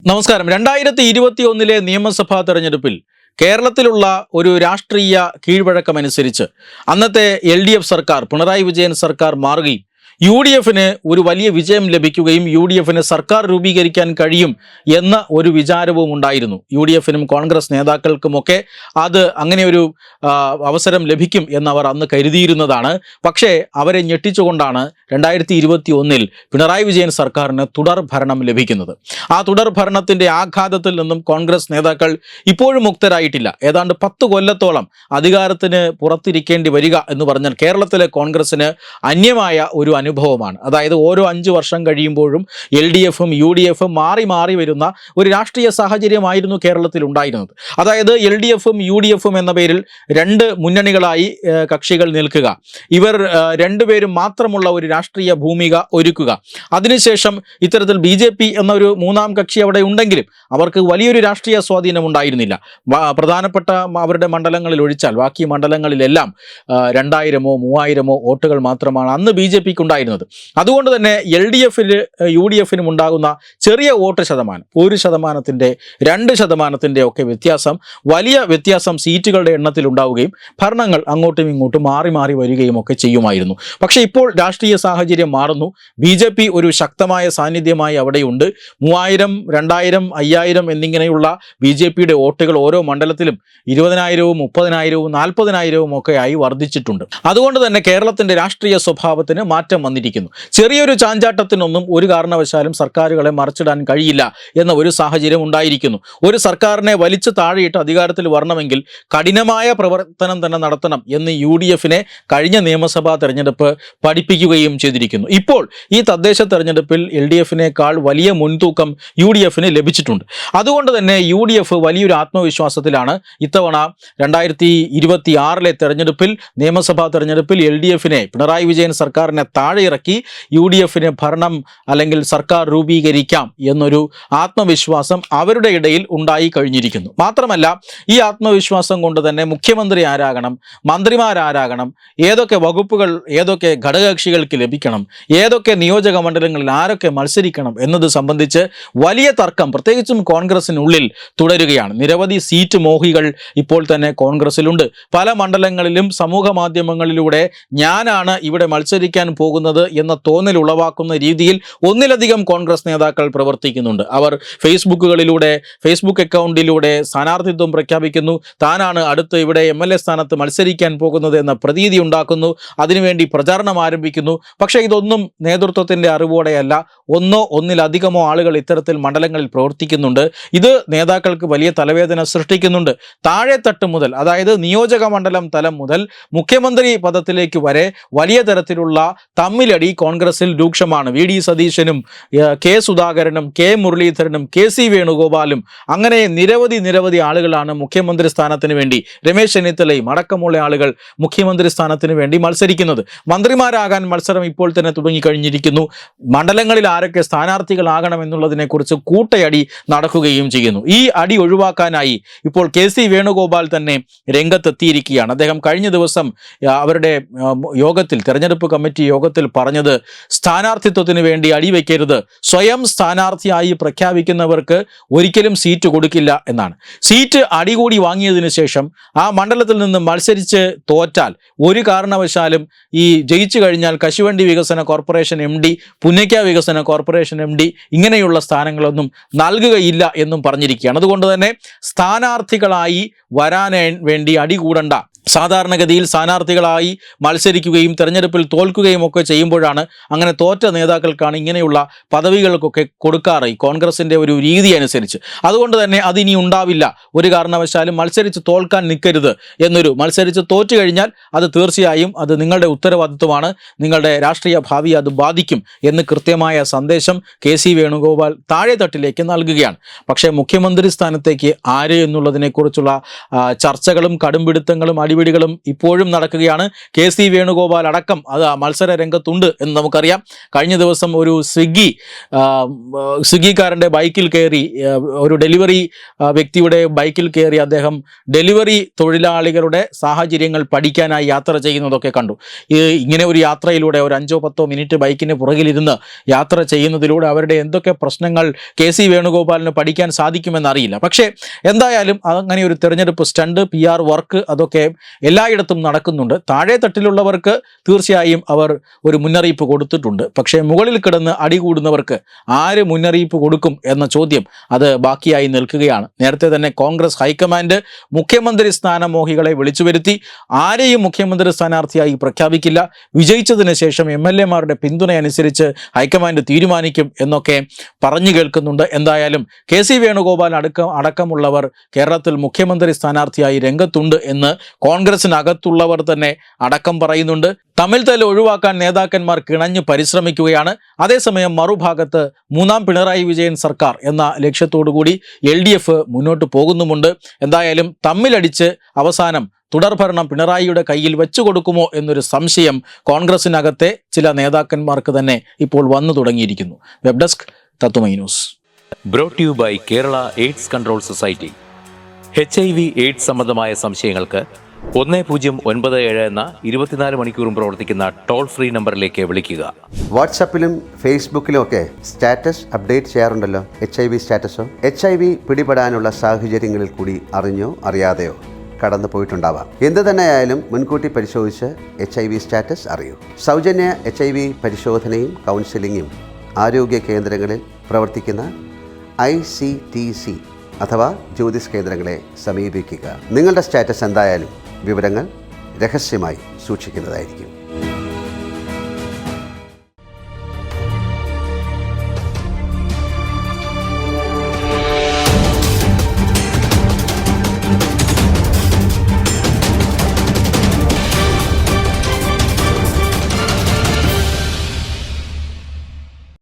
നമസ്കാരം. 2021 നിയമസഭാ തെരഞ്ഞെടുപ്പിൽ കേരളത്തിലുള്ള ഒരു രാഷ്ട്രീയ കീഴ്വഴക്കമനുസരിച്ച് അന്നത്തെ LDF സർക്കാർ, പിണറായി വിജയൻ സർക്കാർ മാറുകയും UDFന് ഒരു വലിയ വിജയം ലഭിക്കുകയും UDFന് സർക്കാർ രൂപീകരിക്കാൻ കഴിയും എന്ന ഒരു വിചാരവും ഉണ്ടായിരുന്നു. UDFനും കോൺഗ്രസ് നേതാക്കൾക്കുമൊക്കെ അത് അങ്ങനെ ഒരു അവസരം ലഭിക്കും എന്നവർ അന്ന് കരുതിയിരുന്നതാണ്. പക്ഷേ അവരെ ഞെട്ടിച്ചുകൊണ്ടാണ് 2021 പിണറായി വിജയൻ സർക്കാരിന് തുടർ ഭരണം ലഭിക്കുന്നത്. ആ തുടർ ഭരണത്തിൻ്റെ ആഘാതത്തിൽ നിന്നും കോൺഗ്രസ് നേതാക്കൾ ഇപ്പോഴും മുക്തരായിട്ടില്ല. ഏതാണ്ട് 10 കൊല്ലത്തോളം അധികാരത്തിന് പുറത്തിരിക്കേണ്ടി വരിക എന്ന് പറഞ്ഞാൽ കേരളത്തിലെ കോൺഗ്രസിന് അന്യമായ ഒരു അനുഭവമാണ്. അതായത് ഓരോ 5 വർഷം കഴിയുമ്പോഴും LDFും UDFും മാറി മാറി വരുന്ന ഒരു രാഷ്ട്രീയ സാഹചര്യമായിരുന്നു കേരളത്തിൽ ഉണ്ടായിരുന്നത്. അതായത് LDFും UDFും എന്ന പേരിൽ 2 മുന്നണികളായി കക്ഷികൾ നിൽക്കുക, ഇവർ രണ്ടുപേരും മാത്രമുള്ള ഒരു രാഷ്ട്രീയ ഭൂമിക ഒരുക്കുക. അതിനുശേഷം ഇത്തരത്തിൽ BJP എന്ന ഒരു മൂന്നാം കക്ഷി അവിടെ ഉണ്ടെങ്കിലും അവർക്ക് വലിയൊരു രാഷ്ട്രീയ സ്വാധീനം ഉണ്ടായിരുന്നില്ല. പ്രധാനപ്പെട്ട അവരുടെ മണ്ഡലങ്ങളിൽ ഒഴിച്ചാൽ ബാക്കി മണ്ഡലങ്ങളിലെല്ലാം 2000-ഓ 3000-ഓ വോട്ടുകൾ മാത്രമാണ് അന്ന് BJPക്ക് ഉണ്ടായിരുന്നത്. അതുകൊണ്ട് തന്നെ LDFിൽ UDFനും ഉണ്ടാകുന്ന ചെറിയ വോട്ട് ശതമാനം, 1%, 2% ഒക്കെ വ്യത്യാസം, വലിയ വ്യത്യാസം സീറ്റുകളുടെ എണ്ണത്തിൽ ഉണ്ടാവുകയും ഭരണങ്ങൾ അങ്ങോട്ടും ഇങ്ങോട്ടും മാറി മാറി വരികയും ഒക്കെ ചെയ്യുമായിരുന്നു. പക്ഷേ ഇപ്പോൾ രാഷ്ട്രീയ സാഹചര്യം മാറുന്നു. BJP ഒരു ശക്തമായ സാന്നിധ്യമായി അവിടെയുണ്ട്. 3000, 2000, 5000 എന്നിങ്ങനെയുള്ള BJPയുടെ വോട്ടുകൾ ഓരോ മണ്ഡലത്തിലും 20,000-ഉം 30,000-ഉം 40,000-ഉം ഒക്കെ ആയി വർദ്ധിച്ചിട്ടുണ്ട്. അതുകൊണ്ട് തന്നെ കേരളത്തിൻ്റെ രാഷ്ട്രീയ സ്വഭാവത്തിന് മാറ്റം വന്നിരിക്കുന്നു. ചെറിയൊരു ചാഞ്ചാട്ടത്തിനൊന്നും ഒരു കാരണവശാലും സർക്കാരുകളെ മറിച്ചിടാൻ കഴിയില്ല എന്ന ഒരു സാഹചര്യം ഉണ്ടായിരിക്കുന്നു. ഒരു സർക്കാരിനെ വലിച്ചു താഴെയിട്ട് അധികാരത്തിൽ വരണമെങ്കിൽ കഠിനമായ പ്രവർത്തനം തന്നെ നടത്തണം എന്ന് UDFനെ കഴിഞ്ഞ നിയമസഭാ തെരഞ്ഞെടുപ്പ് പഠിപ്പിക്കുകയും ചെയ്തിരിക്കുന്നു. ഇപ്പോൾ ഈ തദ്ദേശ തെരഞ്ഞെടുപ്പിൽ LDFനേക്കാൾ വലിയ മുൻതൂക്കം UDFന് ലഭിച്ചിട്ടുണ്ട്. അതുകൊണ്ട് തന്നെ UDF വലിയൊരു ആത്മവിശ്വാസത്തിലാണ്. ഇത്തവണ 2026 തെരഞ്ഞെടുപ്പിൽ, നിയമസഭാ തെരഞ്ഞെടുപ്പിൽ LDFനെ, പിണറായി വിജയൻ സർക്കാരിനെ താഴെ ഇറക്കി UDFന് ഭരണം അല്ലെങ്കിൽ സർക്കാർ രൂപീകരിക്കാം എന്നൊരു ആത്മവിശ്വാസം അവരുടെ ഇടയിൽ ഉണ്ടായി കഴിഞ്ഞിരിക്കുന്നു. മാത്രമല്ല ഈ ആത്മവിശ്വാസം കൊണ്ട് തന്നെ മുഖ്യമന്ത്രി ആരാകണം, മന്ത്രിമാരാരാകണം, ഏതൊക്കെ വകുപ്പുകൾ ഏതൊക്കെ ഘടകകക്ഷികൾക്ക് ലഭിക്കണം, ഏതൊക്കെ നിയോജക മണ്ഡലങ്ങളിൽ ആരൊക്കെ മത്സരിക്കണം എന്നത് സംബന്ധിച്ച് വലിയ തർക്കം പ്രത്യേകിച്ചും കോൺഗ്രസിനുള്ളിൽ തുടരുകയാണ്. നിരവധി സീറ്റ് മോഹികൾ ഇപ്പോൾ തന്നെ കോൺഗ്രസിലുണ്ട്. പല മണ്ഡലങ്ങളിലും സമൂഹ മാധ്യമങ്ങളിലൂടെ ഞാനാണ് ഇവിടെ മത്സരിക്കാൻ പോകുന്നത് എന്ന തോന്നൽ ഉളവാക്കുന്ന രീതിയിൽ ഒന്നിലധികം കോൺഗ്രസ് നേതാക്കൾ പ്രവർത്തിക്കുന്നുണ്ട്. അവർ ഫേസ്ബുക്ക് അക്കൗണ്ടിലൂടെ സ്ഥാനാർത്ഥിത്വം പ്രഖ്യാപിക്കുന്നു. താനാണ് അടുത്ത് ഇവിടെ MLA സ്ഥാനത്ത് മത്സരിക്കാൻ പോകുന്നത് എന്ന പ്രതീതി ഉണ്ടാക്കുന്നു. അതിനുവേണ്ടി പ്രചാരണം ആരംഭിക്കുന്നു. പക്ഷേ ഇതൊന്നും നേതൃത്വത്തിൻ്റെ അറിവോടെയല്ല. ഒന്നിലധികമോ ആളുകൾ ഇത്തരത്തിൽ മണ്ഡലങ്ങളിൽ പ്രവർത്തിക്കുന്നുണ്ട്. ഇത് നേതാക്കൾക്ക് വലിയ തലവേദന സൃഷ്ടിക്കുന്നുണ്ട്. താഴെത്തട്ട് മുതൽ, അതായത് നിയോജക മണ്ഡലം തലം മുതൽ മുഖ്യമന്ത്രി പദത്തിലേക്ക് വരെ വലിയ തരത്തിലുള്ള തമ്മിലടി കോൺഗ്രസിൽ രൂക്ഷമാണ്. VD സതീശനും K സുധാകരനും K മുരളീധരനും KC വേണുഗോപാലും അങ്ങനെ നിരവധി ആളുകളാണ് മുഖ്യമന്ത്രി സ്ഥാനത്തിന് വേണ്ടി, രമേശ് ചെന്നിത്തലയും അടക്കമുള്ള ആളുകൾ മുഖ്യമന്ത്രി സ്ഥാനത്തിന് വേണ്ടി മത്സരിക്കുന്നത്. മന്ത്രിമാരാകാൻ മത്സരം ഇപ്പോൾ തന്നെ തുടങ്ങിക്കഴിഞ്ഞിരിക്കുന്നു. മണ്ഡലങ്ങളിൽ ആരൊക്കെ സ്ഥാനാർത്ഥികളാകണം എന്നുള്ളതിനെക്കുറിച്ച് കൂട്ടയടി നടക്കുകയും ചെയ്യുന്നു. ഈ അടി ഒഴിവാക്കാനായി ഇപ്പോൾ KC വേണുഗോപാൽ തന്നെ രംഗത്തെത്തിയിരിക്കുകയാണ്. അദ്ദേഹം കഴിഞ്ഞ ദിവസം അവരുടെ യോഗത്തിൽ, തെരഞ്ഞെടുപ്പ് കമ്മിറ്റി യോഗത്തിൽ പറഞ്ഞത് സ്ഥാനാർത്ഥിത്വത്തിന് വേണ്ടി അടിവെക്കരുത്, സ്വയം സ്ഥാനാർത്ഥിയായി പ്രഖ്യാപിക്കുന്നവർക്ക് ഒരിക്കലും സീറ്റ് കൊടുക്കില്ല എന്നാണ്. സീറ്റ് അടികൂടി വാങ്ങിയതിന് ശേഷം ആ മണ്ഡലത്തിൽ നിന്ന് മത്സരിച്ച് തോറ്റാൽ ഒരു കാരണവശാലും ഈ ജയിച്ചു കഴിഞ്ഞാൽ കശുവണ്ടി വികസന കോർപ്പറേഷൻ MD, പുന്നയ്ക്ക വികസന കോർപ്പറേഷൻ MD ഇങ്ങനെയുള്ള സ്ഥാനങ്ങളൊന്നും നൽകുകയില്ല എന്നും പറഞ്ഞിരിക്കുകയാണ്. അതുകൊണ്ട് തന്നെ സ്ഥാനാർത്ഥികളായി വരാൻ വേണ്ടി അടികൂടണ്ട, സാധാരണഗതിയിൽ സ്ഥാനാർത്ഥികളായി മത്സരിക്കുകയും തെരഞ്ഞെടുപ്പിൽ തോൽക്കുകയും ഒക്കെ ചെയ്യുമ്പോഴാണ് അങ്ങനെ തോറ്റ നേതാക്കൾക്കാണ് ഇങ്ങനെയുള്ള പദവികൾക്കൊക്കെ കൊടുക്കാറ് ഈ കോൺഗ്രസിൻ്റെ ഒരു രീതി അനുസരിച്ച്. അതുകൊണ്ട് തന്നെ അതിനി ഉണ്ടാവില്ല. ഒരു കാരണവശാലും മത്സരിച്ച് തോൽക്കാൻ നിൽക്കരുത് മത്സരിച്ച് തോറ്റു കഴിഞ്ഞാൽ അത് തീർച്ചയായും അത് നിങ്ങളുടെ ഉത്തരവാദിത്വമാണ്, നിങ്ങളുടെ രാഷ്ട്രീയ ഭാവി അത് ബാധിക്കും എന്ന് കൃത്യമായ സന്ദേശം KC വേണുഗോപാൽ താഴെത്തട്ടിലേക്ക് നൽകുകയാണ്. പക്ഷേ മുഖ്യമന്ത്രി സ്ഥാനത്തേക്ക് ആര് എന്നുള്ളതിനെക്കുറിച്ചുള്ള ചർച്ചകളും കടുംപിടുത്തങ്ങളും പിടിവലികളും ഇപ്പോഴും നടക്കുകയാണ്. KC വേണുഗോപാൽ അടക്കം അത് മത്സര രംഗത്തുണ്ട് എന്ന് നമുക്കറിയാം. കഴിഞ്ഞ ദിവസം ഒരു സ്വിഗ്ഗിക്കാരൻ്റെ ബൈക്കിൽ കയറി, ഒരു ഡെലിവറി വ്യക്തിയുടെ ബൈക്കിൽ കയറി അദ്ദേഹം ഡെലിവറി തൊഴിലാളികളുടെ സാഹചര്യങ്ങൾ പഠിക്കാനായി യാത്ര ചെയ്യുന്നതൊക്കെ കണ്ടു. ഇങ്ങനെ ഒരു യാത്രയിലൂടെ ഒരു 5-10 മിനിറ്റ് ബൈക്കിന് പുറകിലിരുന്ന് യാത്ര ചെയ്യുന്നതിലൂടെ അവരുടെ എന്തൊക്കെ പ്രശ്നങ്ങൾ KC വേണുഗോപാലിന് പഠിക്കാൻ സാധിക്കുമെന്നറിയില്ല. പക്ഷേ എന്തായാലും അങ്ങനെ ഒരു തെരഞ്ഞെടുപ്പ് സ്റ്റണ്ട്, PR വർക്ക് അതൊക്കെ എല്ലായിടത്തും നടക്കുന്നുണ്ട്. താഴെ തട്ടിലുള്ളവർക്ക് തീർച്ചയായും അവർ ഒരു മുന്നറിയിപ്പ് കൊടുത്തിട്ടുണ്ട്. പക്ഷേ മുകളിൽ കിടന്ന് അടികൂടുന്നവർക്ക് ആര് മുന്നറിയിപ്പ് കൊടുക്കും എന്ന ചോദ്യം അത് ബാക്കിയായി നിൽക്കുകയാണ്. നേരത്തെ തന്നെ കോൺഗ്രസ് ഹൈക്കമാൻഡ് മുഖ്യമന്ത്രി സ്ഥാനമോഹികളെ വിളിച്ചു വരുത്തി ആരെയും മുഖ്യമന്ത്രി സ്ഥാനാർത്ഥിയായി പ്രഖ്യാപിക്കില്ല, വിജയിച്ചതിന് ശേഷം MLA-മാരുടെ പിന്തുണ അനുസരിച്ച് ഹൈക്കമാൻഡ് തീരുമാനിക്കും എന്നൊക്കെ പറഞ്ഞു കേൾക്കുന്നുണ്ട്. എന്തായാലും KC വേണുഗോപാൽ അടക്കമുള്ളവർ കേരളത്തിൽ മുഖ്യമന്ത്രി സ്ഥാനാർത്ഥിയായി രംഗത്തുണ്ട് എന്ന് കോൺഗ്രസിനകത്തുള്ളവർ തന്നെ അടക്കം പറയുന്നുണ്ട്. തമ്മിൽ തല്ല് ഒഴിവാക്കാൻ നേതാക്കന്മാർ കിണഞ്ഞു പരിശ്രമിക്കുകയാണ്. അതേസമയം മറുഭാഗത്ത് 3ാം പിണറായി വിജയൻ സർക്കാർ എന്ന ലക്ഷ്യത്തോടുകൂടി LDF മുന്നോട്ട് പോകുന്നുമുണ്ട്. എന്തായാലും തമ്മിലടിച്ച് അവസാനം തുടർഭരണം പിണറായിയുടെ കയ്യിൽ വെച്ചു കൊടുക്കുമോ എന്നൊരു സംശയം കോൺഗ്രസിനകത്തെ ചില നേതാക്കന്മാർക്ക് തന്നെ ഇപ്പോൾ വന്നു തുടങ്ങിയിരിക്കുന്നു. വെബ് ഡെസ്ക് തത്തുമൈ news. Brought you by Kerala AIDS control society. HIV AIDS സംബന്ധമായ സംശയങ്ങൾക്ക് 1097 എന്ന 24 മണിക്കൂറും പ്രവർത്തിക്കുന്ന ടോൾ ഫ്രീ നമ്പറിലേക്ക് വിളിക്കുക. വാട്സാപ്പിലും ഫേസ്ബുക്കിലും ഒക്കെ സ്റ്റാറ്റസ് അപ്ഡേറ്റ് ചെയ്യാറുണ്ടല്ലോ. HIV സ്റ്റാറ്റസോ HIV പിടിപെടാനുള്ള സാഹചര്യങ്ങളിൽ കൂടി അറിഞ്ഞോ അറിയാതെയോ കടന്നു പോയിട്ടുണ്ടാവാം. എന്ത് തന്നെയായാലും മുൻകൂട്ടി പരിശോധിച്ച് HIV സ്റ്റാറ്റസ് അറിയൂ. സൗജന്യ HIV പരിശോധനയും കൗൺസിലിങ്ങും ആരോഗ്യ കേന്ദ്രങ്ങളിൽ പ്രവർത്തിക്കുന്ന ICTC അഥവാ ജ്യോതിസ് കേന്ദ്രങ്ങളെ സമീപിക്കുക. നിങ്ങളുടെ സ്റ്റാറ്റസ് എന്തായാലും വിവരങ്ങൾ രഹസ്യമായി സൂക്ഷിക്കുന്നതായിരിക്കും.